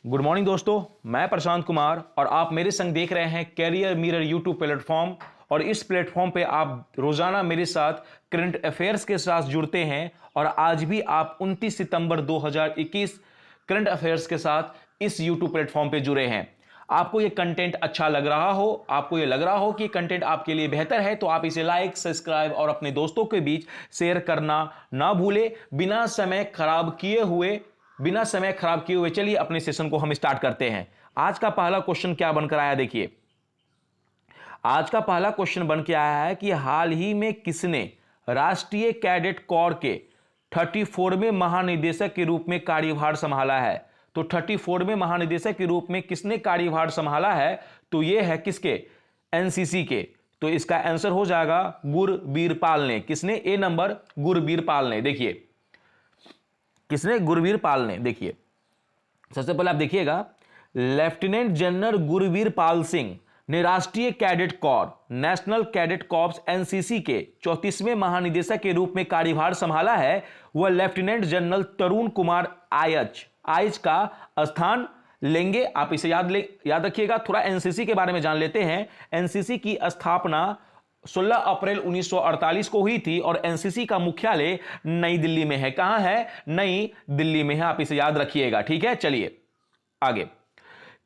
Good morning दोस्तों, मैं प्रशांत कुमार और आप मेरे संग देख रहे हैं कैरियर मिरर यूट्यूब प्लेटफॉर्म। और इस प्लेटफॉर्म पे आप रोजाना मेरे साथ करंट अफेयर्स के साथ जुड़ते हैं और आज भी आप 29 सितंबर 2021 करंट अफेयर्स के साथ इस यूट्यूब प्लेटफॉर्म पे जुड़े हैं। आपको ये कंटेंट अच्छा लग रहा हो, आपको ये लग रहा हो कि कंटेंट आपके लिए बेहतर है, तो आप इसे लाइक, सब्सक्राइब और अपने दोस्तों के बीच शेयर करना ना भूले। बिना समय खराब किए हुए चलिए अपने सेशन को हम स्टार्ट करते हैं। आज का पहला क्वेश्चन क्या बनकर आया, देखिए। आज का पहला क्वेश्चन बन के आया है कि हाल ही में किसने राष्ट्रीय कैडेट कोर के 34वें महानिदेशक के रूप में कार्यभार संभाला है। तो 34वें महानिदेशक के रूप में किसने कार्यभार संभाला है, तो यह है किसके, एनसीसी के। तो इसका आंसर हो जाएगा गुरबीरपाल ने। किसने, ए नंबर गुरबीरपाल ने। देखिए किसने, गुरबीरपाल ने। देखिए सबसे पहले आप देखिएगा, लेफ्टिनेंट जनरल गुरबीरपाल सिंह ने राष्ट्रीय cadet corps, national cadet corps NCC के 34वें महानिदेशक के रूप में कार्यभार संभाला है। वह लेफ्टिनेंट जनरल तरुण कुमार आईच का स्थान लेंगे। आप इसे याद रखिएगा। थोड़ा एनसीसी के बारे में जान लेते हैं। एनसीसी की स्थापना 16 अप्रैल 1948 को हुई थी और एनसीसी का मुख्यालय नई दिल्ली में है। कहां है, नई दिल्ली में है। आप इसे याद रखिएगा, ठीक है। चलिए आगे।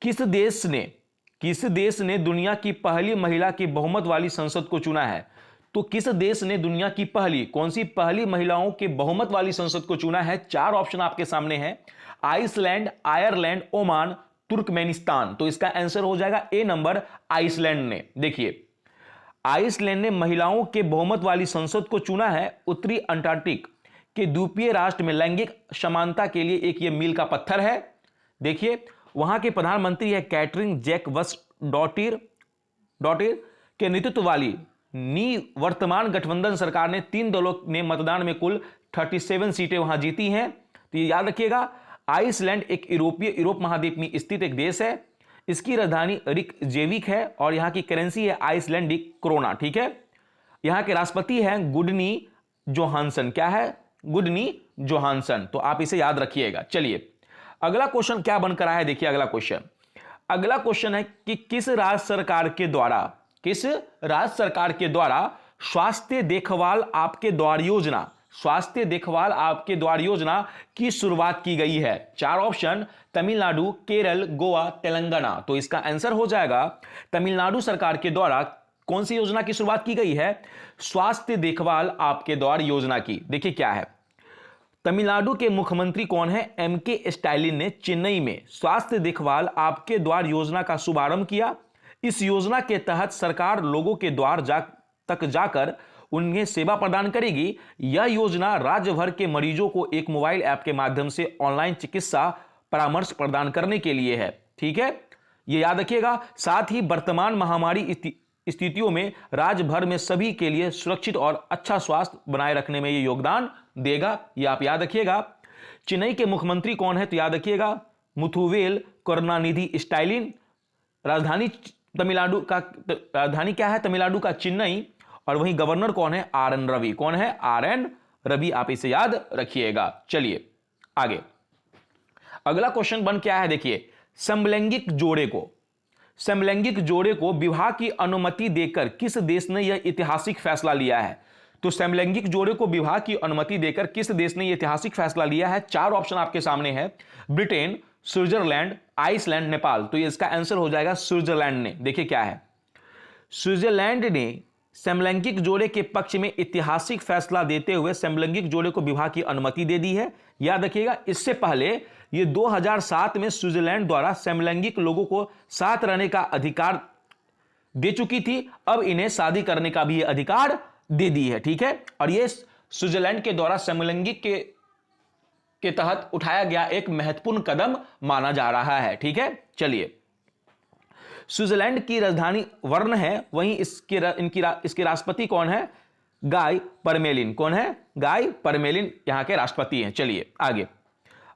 किस देश ने दुनिया की पहली महिला की बहुमत वाली संसद को चुना है। तो किस देश ने दुनिया की कौन सी पहली महिलाओं के बहुमत वाली संसद को चुना है। चार ऑप्शन आपके सामने हैं, आइसलैंड, आयरलैंड, ओमान, तुर्कमेनिस्तान। तो इसका आंसर हो जाएगा ए नंबर, आइसलैंड ने। देखिए आइसलैंड ने महिलाओं के बहुमत वाली संसद को चुना है। उत्तरी अंटार्कटिक के द्वीपीय राष्ट्र में लैंगिक समानता के लिए एक ये मील का पत्थर है। देखिए वहां के प्रधानमंत्री है कैटरिन जैकबस डॉटिर के नेतृत्व वाली वर्तमान गठबंधन सरकार ने 3 दलों ने मतदान में कुल 37 सीटें वहां जीती हैं। तो ये याद रखिएगा, आइसलैंड एक यूरोप महाद्वीप में स्थित एक देश है। इसकी राजधानी रिकजेविक है और यहां की करेंसी है आइसलैंडिक क्रोना, ठीक है। यहां के राष्ट्रपति हैं गुडनी जोहानसन। क्या है, गुडनी जोहानसन। तो आप इसे याद रखिएगा। चलिए अगला क्वेश्चन क्या बनकर आया है, देखिए अगला क्वेश्चन है कि किस राज्य सरकार के द्वारा स्वास्थ्य देखभाल आपके द्वार योजना की शुरुआत की गई है। चार ऑप्शन, तमिलनाडु, केरल, गोवा, तेलंगाना। तो इसका आंसर हो जाएगा तमिलनाडु सरकार के द्वारा कौन सी योजना की शुरुआत की गई है, स्वास्थ्य देखभाल आपके द्वार योजना की। देखिए क्या है, तमिलनाडु के मुख्यमंत्री कौन है, एमके स्टालिन ने चेन्नई में स्वास्थ्य देखभाल आपके द्वार योजना का शुभारंभ किया। इस योजना के तहत सरकार लोगों के द्वार तक जाकर उन्हें सेवा प्रदान करेगी। यह योजना राज्य भर के मरीजों को एक मोबाइल ऐप के माध्यम से ऑनलाइन चिकित्सा परामर्श प्रदान करने के लिए है, ठीक है। यह याद रखिएगा। साथ ही वर्तमान महामारी स्थितियों में राज्य भर में सभी के लिए सुरक्षित और अच्छा स्वास्थ्य बनाए रखने में यह योगदान देगा। यह आप याद रखिएगा। चेन्नई के मुख्यमंत्री कौन है, तो याद रखिएगा मुथुवेल करुणानिधि स्टालिन। राजधानी क्या है, तमिलनाडु का चेन्नई। और वहीं गवर्नर कौन है, आर एन रवि। कौन है, आर एन रवि। आप इसे याद रखिएगा। चलिए आगे। अगला क्वेश्चन बन क्या है, देखिए समलैंगिक जोड़े को विवाह की अनुमति देकर किस देश ने यह ऐतिहासिक फैसला लिया है। तो समलैंगिक जोड़े को विवाह की अनुमति देकर किस देश ने यह ऐतिहासिक फैसला लिया है। चार ऑप्शन आपके सामने है, ब्रिटेन, स्विट्जरलैंड, आइसलैंड, नेपाल। तो इसका आंसर हो जाएगा स्विट्जरलैंड ने। देखिए क्या है, स्विट्जरलैंड ने समलैंगिक जोड़े के पक्ष में ऐतिहासिक फैसला देते हुए समलैंगिक जोड़े को विवाह की अनुमति दे दी है। याद रखिएगा, इससे पहले यह 2007 में स्विट्जरलैंड द्वारा समलैंगिक लोगों को साथ रहने का अधिकार दे चुकी थी। अब इन्हें शादी करने का भी अधिकार दे दी है, ठीक है। और यह स्विट्जरलैंड के द्वारा समलैंगिक के तहत उठाया गया एक महत्वपूर्ण कदम माना जा रहा है, ठीक है। चलिए स्विट्जरलैंड की राजधानी बर्न है। वहीं इसके राष्ट्रपति कौन है, गाय परमेलिन। कौन है, गाय परमेलिन यहां के राष्ट्रपति हैं। चलिए आगे।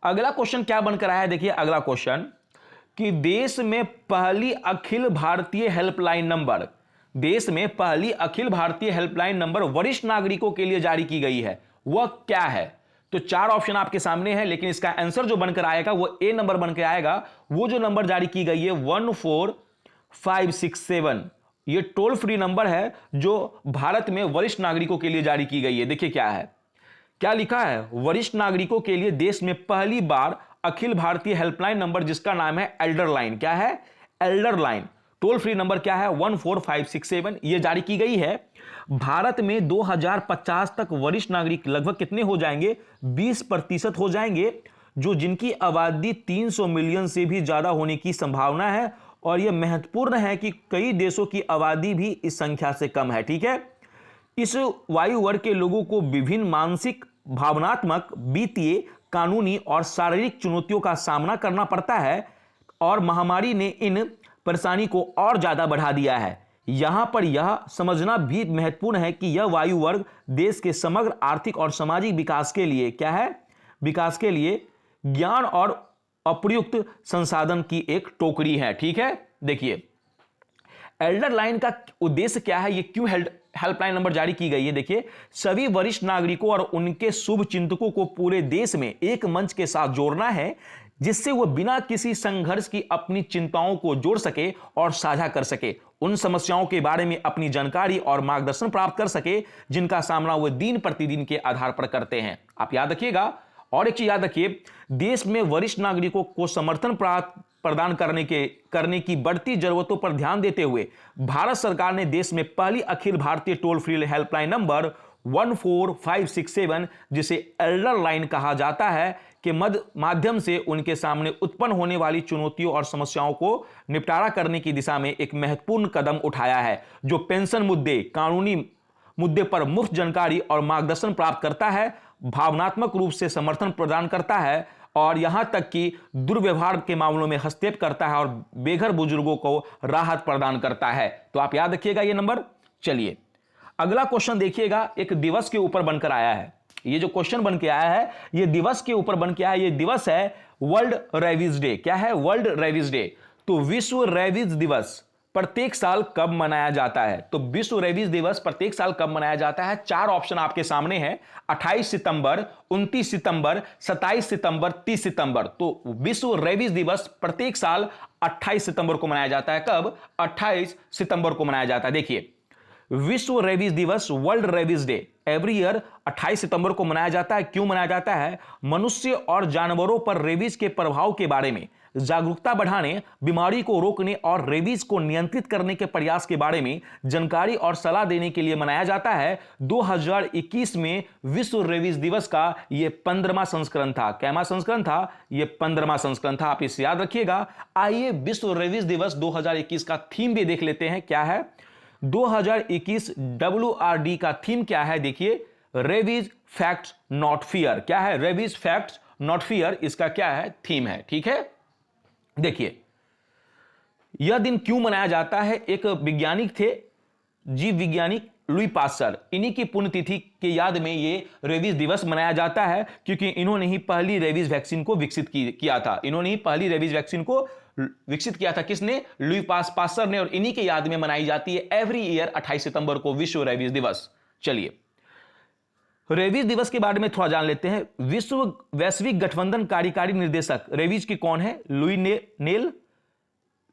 अगला क्वेश्चन क्या बनकर आया है, देखिए अगला क्वेश्चन कि देश में पहली अखिल भारतीय हेल्पलाइन नंबर वरिष्ठ नागरिकों के लिए जारी की गई है, वह क्या है। तो 4 ऑप्शन आपके सामने है, लेकिन इसका आंसर जो बनकर आएगा वो ए नंबर बनकर आएगा। वो जो नंबर जारी की गई है 14567, ये टोल फ्री नंबर है जो भारत में वरिष्ठ नागरिकों के लिए जारी की गई है। देखिए क्या है, क्या लिखा है, वरिष्ठ नागरिकों के लिए देश में पहली बार अखिल भारतीय हेल्पलाइन नंबर जिसका नाम है एल्डर लाइन। क्या है, Elder line. Toll free number क्या है 14567, ये जारी की गई है। भारत में 2050 तक वरिष्ठ नागरिक लगभग कितने हो जाएंगे, 20% हो जाएंगे, जो जिनकी आबादी 300 मिलियन से भी ज्यादा होने की संभावना है। और यह महत्वपूर्ण है कि कई देशों की आबादी भी इस संख्या से कम है। ठीक है, इस वायु वर्ग के लोगों को विभिन्न मानसिक, भावनात्मक, वित्तीय, कानूनी और शारीरिक चुनौतियों का सामना करना पड़ता है और महामारी ने इन परेशानी को और ज्यादा बढ़ा दिया है। यहां पर यह समझना भी महत्वपूर्ण है कि यह वायु वर्ग देश के समग्र आर्थिक और सामाजिक विकास के लिए क्या है, विकास के लिए ज्ञान और अप्रयुक्त संसाधन की एक टोकरी है। ठीक है, देखिए एल्डर लाइन का उद्देश्य क्या है, ये क्यों हेल्पलाइन नंबर जारी की गई है। देखिए, सभी वरिष्ठ नागरिकों और उनके शुभ चिंतकों को पूरे देश में एक मंच के साथ जोड़ना है, जिससे वह बिना किसी संघर्ष की अपनी चिंताओं को जोड़ सके और साझा कर सके, उन समस्याओं के बारे में अपनी जानकारी और मार्गदर्शन प्राप्त कर सके जिनका सामना वह दिन प्रतिदिन के आधार पर करते हैं। आप याद रखिएगा। और एक चीज याद रखिए, देश में वरिष्ठ नागरिकों को समर्थन प्रदान करने की बढ़ती जरूरतों पर ध्यान देते हुए भारत सरकार ने देश में पहली Akhil Bharatiya toll free helpline number 14567, जिसे एल्डर लाइन कहा जाता है, के माध्यम से उनके सामने उत्पन्न होने वाली चुनौतियों और समस्याओं को निपटारा करने की दिशा में एक महत्वपूर्ण कदम उठाया है, जो पेंशन मुद्दे, कानूनी मुद्दे पर मुफ्त जानकारी और मार्गदर्शन प्राप्त करता है, भावनात्मक रूप से समर्थन प्रदान करता है और यहां तक कि दुर्व्यवहार के मामलों में हस्तक्षेप करता है और बेघर बुजुर्गों को राहत प्रदान करता है। तो आप याद रखिएगा ये नंबर। चलिए अगला क्वेश्चन देखिएगा, एक दिवस के ऊपर बनकर आया है। ये जो क्वेश्चन बन के आया है ये दिवस के ऊपर बन के आया है। ये दिवस है वर्ल्ड रेबीज डे। क्या है, वर्ल्ड रेबीज डे। तो विश्व रेबीज दिवस प्रत्येक साल कब मनाया जाता है, तो विश्व रेबीज दिवस प्रत्येक साल कब मनाया जाता है। 4 ऑप्शन आपके सामने हैं, 28 सितंबर, 29 सितंबर, 27 सितंबर, 30 सितंबर। तो विश्व रेबीज दिवस प्रत्येक साल 28 सितंबर को मनाया जाता है। कब, 28 सितंबर को मनाया जाता है। देखिए, विश्व रेबीज दिवस, world rabies day, every year 28 सितंबर को मनाया जाता है। क्यों मनाया जाता है, मनुष्य और जानवरों पर रेबीज के प्रभाव के बारे में जागरूकता बढ़ाने, बीमारी को रोकने और रेबीज को नियंत्रित करने के प्रयास के बारे में जानकारी और सलाह देने के लिए मनाया जाता है। 2021 में विश्व रेबीज दिवस का यह 15वां संस्करण था। कैमा संस्करण था, यह 15वां संस्करण था। आप इसे याद रखिएगा। आइए विश्व रेबीज दिवस 2021 का थीम भी देख लेते हैं। क्या है 2021 WRD का थीम क्या है, देखिए, रेबीज फैक्ट्स नॉट फियर। क्या है, रेबीज फैक्ट्स नॉट फियर, इसका क्या है, थीम है। ठीक है, देखिए यह दिन क्यों मनाया जाता है। एक वैज्ञानिक थे, जीव वैज्ञानिक लुई पास्चर, इन्हीं की पुण्यतिथि के याद में ये रेबीज दिवस मनाया जाता है, क्योंकि इन्होंने ही पहली रेबीज वैक्सीन को विकसित किया था। इन्होंने ही पहली रेबीज वैक्सीन को विकसित किया था। किसने, लुई पास्चर ने। और इन्हीं के याद में मनाई जाती है एवरी ईयर 28 सितंबर को विश्व रेबीज दिवस। चलिए रेबीज दिवस के बारे में थोड़ा जान लेते हैं। विश्व वैश्विक गठबंधन कार्यकारी निर्देशक रेबीज की कौन है, लुई नेल।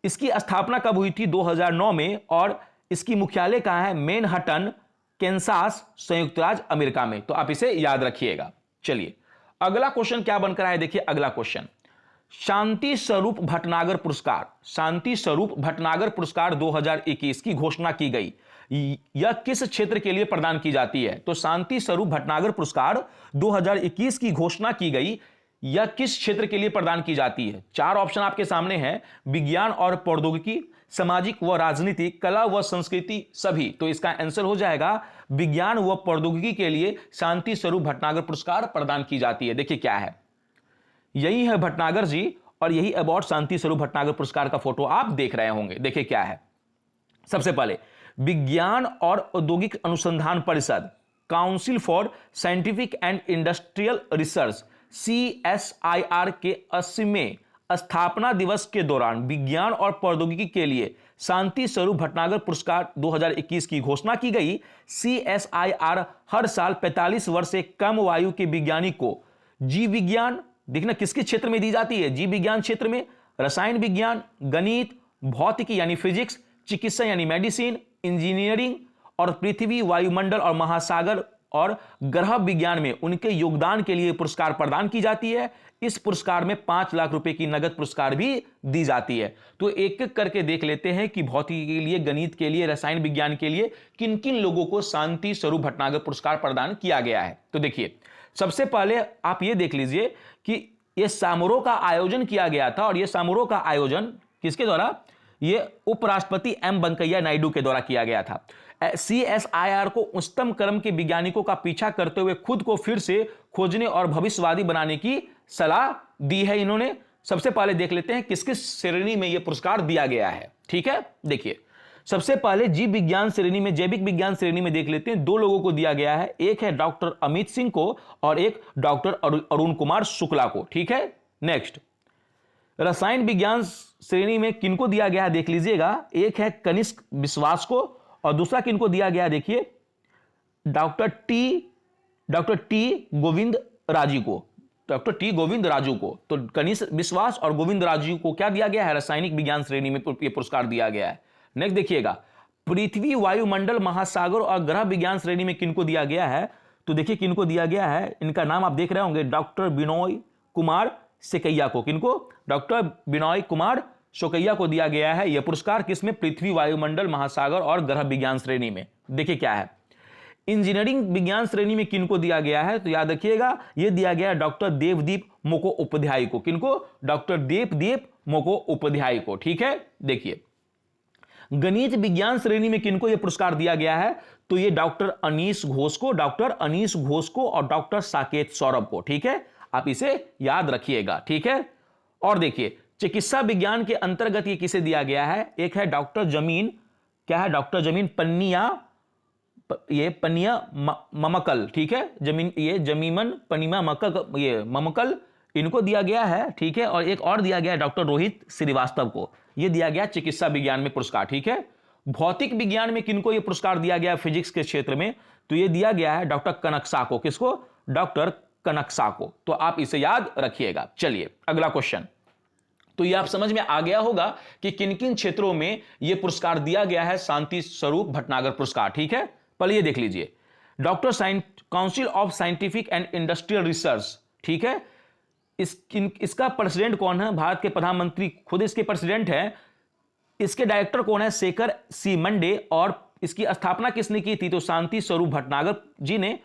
इसकी स्थापना कब हुई थी, 2009 में। और इसकी मुख्यालय कहां है, मैनहट्टन, कैंसास, संयुक्त राज्य अमेरिका में। तो आप इसे याद रखिएगा। चलिए अगला क्वेश्चन क्या बनकर आया, देखिए अगला क्वेश्चन, शांति स्वरूप भटनागर पुरस्कार। शांति स्वरूप भटनागर पुरस्कार 2021 की घोषणा की गई। यह किस क्षेत्र के लिए प्रदान की जाती है, तो शांति स्वरूप भटनागर पुरस्कार 2021 की घोषणा की गई। यह किस क्षेत्र के लिए प्रदान की जाती है। 4 ऑप्शन आपके सामने हैं, विज्ञान और प्रौद्योगिकी, सामाजिक व राजनीतिक, कला व संस्कृति, सभी। तो इसका आंसर हो जाएगा विज्ञान व प्रौद्योगिकी के लिए शांति स्वरूप भटनागर पुरस्कार प्रदान की जाती है। देखिए क्या है, यही है भटनागर जी और यही अवार्ड शांति स्वरूप भटनागर पुरस्कार का फोटो आप देख रहे होंगे। देखिए क्या है, सबसे पहले विज्ञान और औद्योगिक अनुसंधान परिषद, council for scientific and industrial research, CSIR के 80वें स्थापना दिवस के दौरान विज्ञान और प्रौद्योगिकी के लिए शांति स्वरूप भटनागर पुरस्कार 2021 की घोषणा की गई। CSIR हर साल 45 वर्ष से कम आयु के वैज्ञानिक को जीव विज्ञान देखना किसके क्षेत्र में दी जाती है, जीव विज्ञान क्षेत्र में, रसायन विज्ञान, गणित, भौतिकी यानी फिजिक्स, चिकित्सा यानी मेडिसिन, इंजीनियरिंग और पृथ्वी, वायुमंडल और महासागर और ग्रह विज्ञान में उनके योगदान के लिए पुरस्कार प्रदान की जाती है। इस पुरस्कार में 5 लाख रुपए की नगद पुरस्कार भी दी जाती है। तो एक एक करके देख लेते हैं कि भौतिकी के लिए, गणित के लिए, रसायन विज्ञान के लिए किन किन लोगों को शांति स्वरूप भटनागर पुरस्कार प्रदान किया गया है। तो देखिए, सबसे पहले आप यह देख लीजिए कि यह समारोह का आयोजन किया गया था, और यह समारोह का आयोजन किसके द्वारा, यह उपराष्ट्रपति एम वेंकैया नायडू के द्वारा किया गया था। CSIR को उच्चतम क्रम के वैज्ञानिकों का पीछा करते हुए खुद को फिर से खोजने और भविष्यवादी बनाने की सलाह दी है इन्होंने। सबसे पहले देख लेते हैं किस किस श्रेणी में यह पुरस्कार दिया गया है। ठीक है, देखिए सबसे पहले जीव विज्ञान श्रेणी में, जैविक विज्ञान श्रेणी में देख लेते हैं, 2 लोगों को दिया गया है। एक है डॉक्टर अमित सिंह को और एक डॉक्टर अरुण कुमार शुक्ला को। ठीक है, नेक्स्ट रसायन विज्ञान श्रेणी में किनको दिया गया है देख लीजिएगा, एक है कनिष्क विश्वास को और दूसरा किनको दिया गया, देखिए डॉक्टर टी गोविंद राजू को, डॉक्टर टी गोविंद राजू को। तो कनिष्क विश्वास और गोविंद राजू को क्या दिया गया है, रासायनिक विज्ञान श्रेणी में यह पुरस्कार दिया गया है। नेक्स्ट देखिएगा, पृथ्वी, वायुमंडल, महासागर और ग्रह विज्ञान श्रेणी में किनको दिया गया है, तो देखिए किनको दिया गया है, इनका नाम आप देख रहे होंगे, डॉक्टर बिनोय कुमार सेकैया को। किनको, डॉक्टर बिनोय कुमार शोकैया को दिया गया है यह पुरस्कार। किसमें, पृथ्वी, वायुमंडल, महासागर और ग्रह विज्ञान श्रेणी में। देखिए क्या है, इंजीनियरिंग विज्ञान श्रेणी में किनको दिया गया है, तो याद रखिएगा यह दिया गया डॉक्टर देवदीप मोको उपाध्याय को। किनको, डॉक्टर देवदीप मोको उपाध्याय को। ठीक है, देखिए गणित विज्ञान श्रेणी में किनको यह पुरस्कार दिया गया है, तो यह डॉक्टर अनीश घोष को, डॉक्टर अनीश घोष को और डॉक्टर साकेत सौरभ को। ठीक है, आप इसे याद रखिएगा। ठीक है, और देखिए चिकित्सा विज्ञान के अंतर्गत ये किसे दिया गया है, एक है डॉक्टर जमीन, क्या है, डॉक्टर जमीन पन्निया, ये पन्निया ममकल। ठीक है, जमीन, ये जमीमन पन्निया मक्कल, ये ममकल, इनको दिया गया है। ठीक है, और एक और दिया गया है डॉक्टर रोहित श्रीवास्तव को, यह दिया गया चिकित्सा विज्ञान में पुरस्कार। ठीक है, भौतिक विज्ञान में किनको यह पुरस्कार दिया गया फिजिक्स के क्षेत्र में, तो यह दिया गया है डॉक्टर कनकसा को। किसको, डॉक्टर कनकसा को। तो आप इसे याद रखिएगा। चलिए अगला क्वेश्चन। तो ये आप समझ में आ गया होगा कि किन किन क्षेत्रों में यह पुरस्कार दिया गया है, शांति स्वरूप भटनागर पुरस्कार। ठीक है, पहले ये देख लीजिए, doctor council of scientific and industrial research. ठीक है, इसका प्रेसिडेंट कौन है, भारत के प्रधानमंत्री खुद इसके प्रेसिडेंट है। इसके डायरेक्टर कौन है, शेखर सी मंडे, और इसकी स्थापना किसने की थी, तो शांति स्वरूप भटनागर जी ने।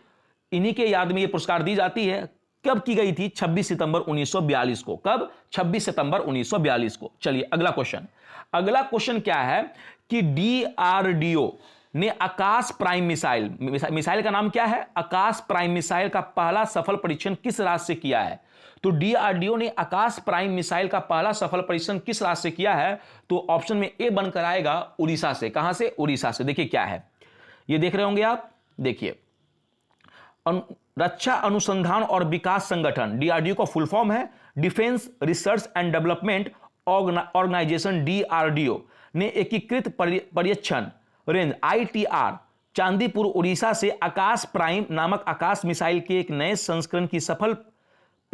इन्हीं के याद में यह पुरस्कार दी जाती है। कब की गई थी, 26 सितंबर 1942 को। कब, 26 सितंबर 1942 को। चलिए अगला क्वेश्चन। अगला क्वेश्चन क्या है कि DRDO ने आकाश प्राइम मिसाइल का नाम क्या है, आकाश प्राइम मिसाइल का पहला सफल परीक्षण किस राज्य से किया है। तो DRDO ने आकाश प्राइम मिसाइल का पहला सफल परीक्षण किस राज्य से किया है, तो ऑप्शन में ए बनकर आएगा उड़ीसा से। कहां से, उड़ीसा से। देखिए क्या है, ये देख रहे होंगे आप, देखिए रक्षा अनुसंधान और विकास संगठन, DRDO का फुल फॉर्म है defence research and development organisation. DRDO ने एकीकृत पर्यवेक्षण रेंज ITR चांदीपुर उड़ीसा से आकाश प्राइम नामक आकाश मिसाइल के एक नए संस्करण की सफल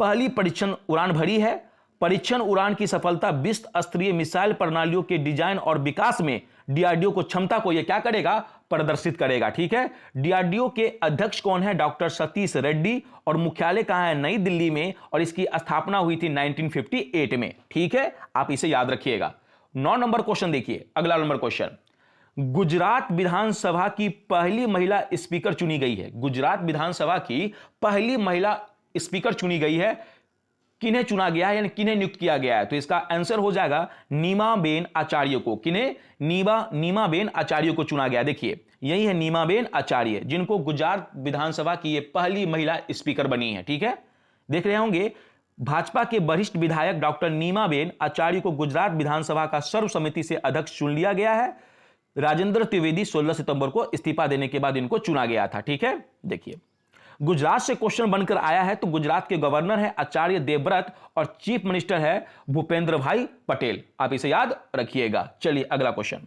पहली परीक्षण उड़ान भरी है। परीक्षण उड़ान की सफलता विश्व स्तरीय मिसाइल प्रणालियों के डिजाइन और विकास में DRDO को क्षमता को यह क्या करेगा, प्रदर्शित करेगा। ठीक है, DRDO के अध्यक्ष कौन है, डॉक्टर सतीश रेड्डी, और मुख्यालय कहां है, नई दिल्ली में, और इसकी स्थापना हुई थी 1958 में। ठीक है, आप इसे याद रखिएगा। 9 नंबर क्वेश्चन देखिए, अगला नंबर क्वेश्चन। गुजरात विधानसभा की पहली महिला स्पीकर चुनी गई है। गुजरात विधानसभा की पहली महिला स्पीकर चुनी गई है। किन्हें चुना गया है, यानी किन्हें नियुक्त किया गया है, तो इसका आंसर हो जाएगा नीमाबेन आचार्य को। किन्हें, नीमाबेन आचार्य को चुना गया। देखिए यही है नीमाबेन आचार्य, जिनको गुजरात विधानसभा की ये पहली महिला स्पीकर बनी है। ठीक है, देख रहे होंगे, भाजपा के वरिष्ठ विधायक डॉक्टर नीमाबेन आचार्य को गुजरात विधानसभा का सर्वसम्मति से अध्यक्ष चुन लिया गया है। राजेंद्र त्रिवेदी 16 सितंबर को इस्तीफा देने के बाद इनको चुना गया था। ठीक है, देखिए गुजरात से क्वेश्चन बनकर आया है, तो गुजरात के गवर्नर है आचार्य देवव्रत और चीफ मिनिस्टर है भूपेंद्र भाई पटेल। आप इसे याद रखिएगा। चलिए अगला क्वेश्चन।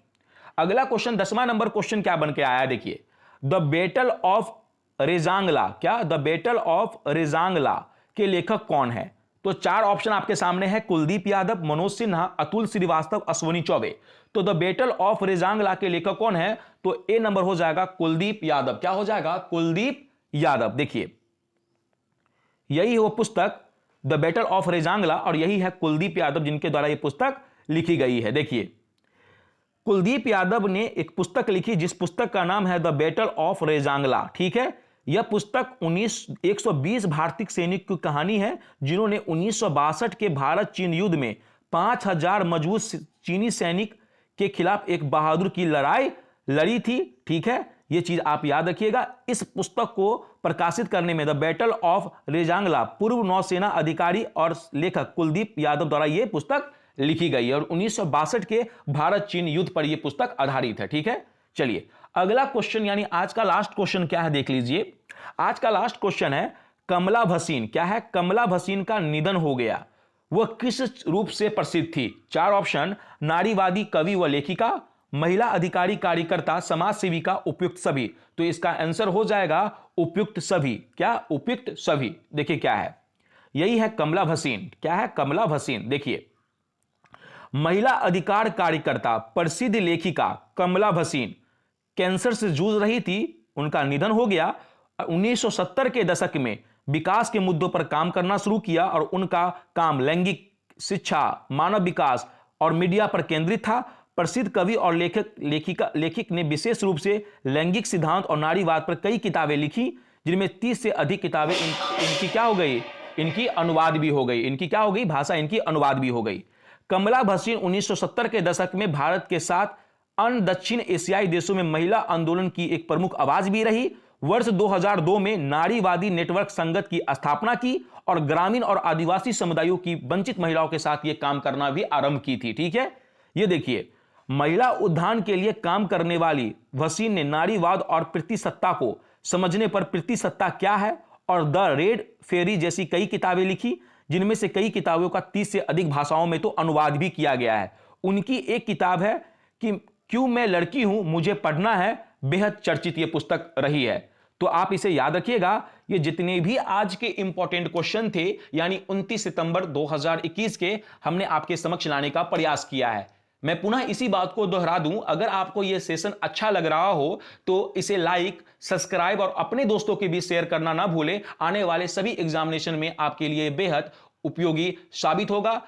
अगला क्वेश्चन 10वां नंबर क्वेश्चन क्या बनकर आया है, देखिए द बैटल ऑफ रेजांगला, क्या, द बैटल ऑफ रेजांगला के लेखक कौन है? तो चार ऑप्शन आपके सामने है, कुलदीप यादव, मनोज सिन्हा, अतुल श्रीवास्तव, अश्वनी चौबे। तो द बैटल ऑफ रेजांगला के लेखक कौन है? तो ए नंबर हो जाएगा कुलदीप यादव। क्या हो जाएगा? कुलदीप यादव। देखिए यही वो पुस्तक द बैटल ऑफ रेजांगला, और यही है कुलदीप यादव जिनके द्वारा यह पुस्तक लिखी गई है। देखिए कुलदीप यादव ने एक पुस्तक लिखी जिस पुस्तक का नाम है द बैटल ऑफ रेजांगला। ठीक है, यह पुस्तक 120 भारतीय सैनिक की कहानी है जिन्होंने 1962 के भारत चीन युद्ध में 5000 मजबूत चीनी सैनिक के खिलाफ एक बहादुर की लड़ाई लड़ी थी। ठीक है, यह चीज आप याद रखिएगा। इस पुस्तक को प्रकाशित करने में द बैटल ऑफ रेजांगला पूर्व नौसेना अधिकारी और लेखक कुलदीप यादव द्वारा यह पुस्तक लिखी गई है और 1962 के भारत चीन युद्ध पर यह पुस्तक आधारित है। ठीक है, चलिए अगला क्वेश्चन यानी आज का लास्ट क्वेश्चन क्या है देख लीजिए। आज का लास्ट क्वेश्चन है कमला भसीन। क्या है? कमला भसीन का निधन हो गया, वह किस रूप से प्रसिद्ध थी? चार ऑप्शन, नारीवादी, कवि व लेखिका, महिला अधिकारी, कार्यकर्ता, समाज सेविका, उपयुक्त सभी। तो इसका आंसर हो जाएगा उपयुक्त सभी। क्या? उपयुक्त सभी। देखिए क्या है, यही है कमला भसीन। क्या है? कमला भसीन। देखिए महिला अधिकार कार्यकर्ता, प्रसिद्ध लेखिका कमला भसीन कैंसर से जूझ रही थी, उनका निधन हो गया। 1970 के दशक में विकास के मुद्दों पर काम करना शुरू किया और उनका काम लैंगिक शिक्षा, मानव विकास और मीडिया पर केंद्रित था। प्रसिद्ध कवि और लेखिक ने विशेष रूप से लैंगिक सिद्धांत और नारीवाद पर कई किताबें लिखी, जिनमें 30 से अधिक किताबें इनकी क्या हो गई? इनकी अनुवाद भी हो गई। इनकी क्या हो गई? भाषा इनकी अनुवाद भी हो गई। कमला भसीन 1970 के दशक में भारत के साथ अन्य दक्षिण एशियाई देशों में महिला आंदोलन की एक प्रमुख आवाज भी रही। वर्ष 2002 में नारीवादी नेटवर्क संगत की स्थापना की और ग्रामीण और आदिवासी समुदायों की वंचित महिलाओं के साथ यह काम करना भी आरंभ की थी। ठीक है, ये देखिए महिला उत्थान के लिए काम करने वाली भसीन ने नारीवाद और प्रतिसत्ता को समझने पर प्रतिसत्ता क्या है और द रेड फेरी जैसी कई किताबें लिखी, जिनमें से कई किताबों का 30 से अधिक भाषाओं में तो अनुवाद भी किया गया है। उनकी एक किताब है कि क्यों मैं लड़की हूं, मुझे पढ़ना है, बेहद चर्चित यह पुस्तक रही है। तो आप इसे याद रखिएगा। ये जितने भी आज के इंपॉर्टेंट क्वेश्चन थे यानी 29 सितंबर 2021 के हमने आपके समक्ष लाने का प्रयास किया है। मैं पुनः इसी बात को दोहरा दूं, अगर आपको यह सेशन अच्छा लग रहा हो तो इसे लाइक, सब्सक्राइब और अपने दोस्तों के बीच शेयर करना ना भूलें। आने वाले सभी एग्जामिनेशन में आपके लिए बेहद उपयोगी साबित होगा।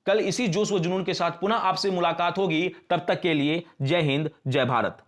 कल इसी जोश व जुनून के साथ पुनः आपसे मुलाकात होगी। तब तक के लिए जय हिंद, जय भारत।